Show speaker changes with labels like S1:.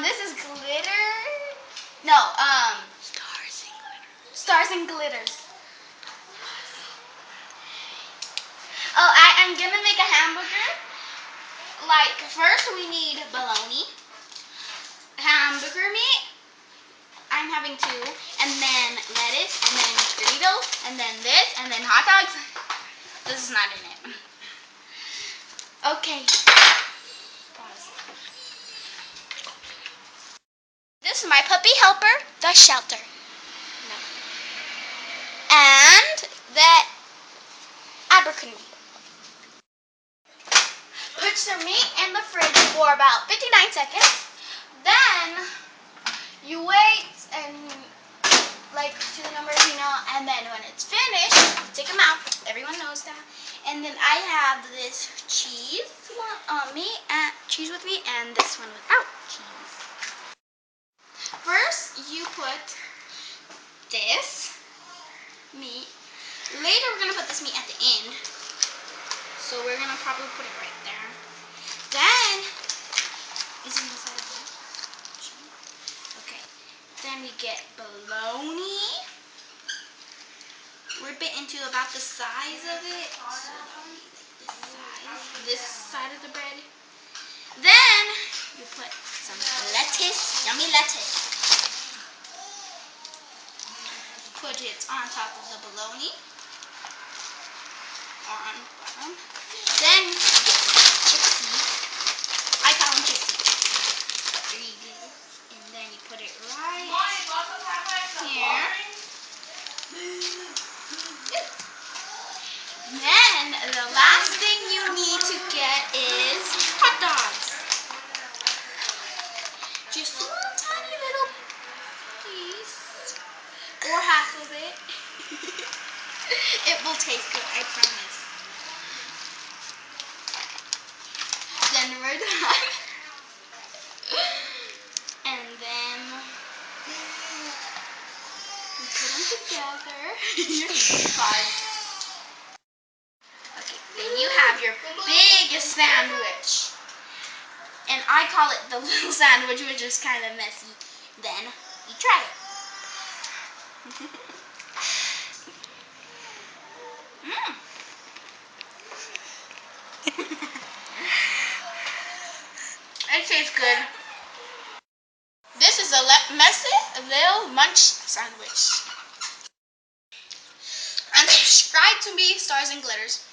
S1: This is glitter. No, Stars and glitters. Oh, I'm gonna make a hamburger. Like, first we need bologna, hamburger meat. I'm having 2, and then lettuce, and then Doritos, and then this, and then hot dogs. This is not in it. Okay. Pause. This is my puppy helper, the shelter. No. And the Abercrombie. Put the meat in the fridge for about 59 seconds. Then you wait and like to the numbers, and then when it's finished, take them out. Everyone knows that. And then I have this cheese cheese with me, and this one without cheese. First, you put this meat. Later, we're gonna put this meat at the end. So we're gonna probably put it right there. Then, is it inside of here? Okay. Then we get bologna. Rip it into about the size of it. So this side of the bread. Then you put some lettuce, yummy lettuce. Put it on top of the bologna. Or on the bottom. Then you get gypsy. I call them gypsy. And then you put it right here. Then the last thing you need to get is hot dogs. Just a little tiny little piece. Or half of it. It will taste good, I promise. Then we're done. And then we put them together. Fine. Okay, then you have your biggest sandwich. And I call it the little sandwich, which is kind of messy. Then you try it. It tastes good. This is a messy little munch sandwich. And subscribe to me, Stars and Glitters.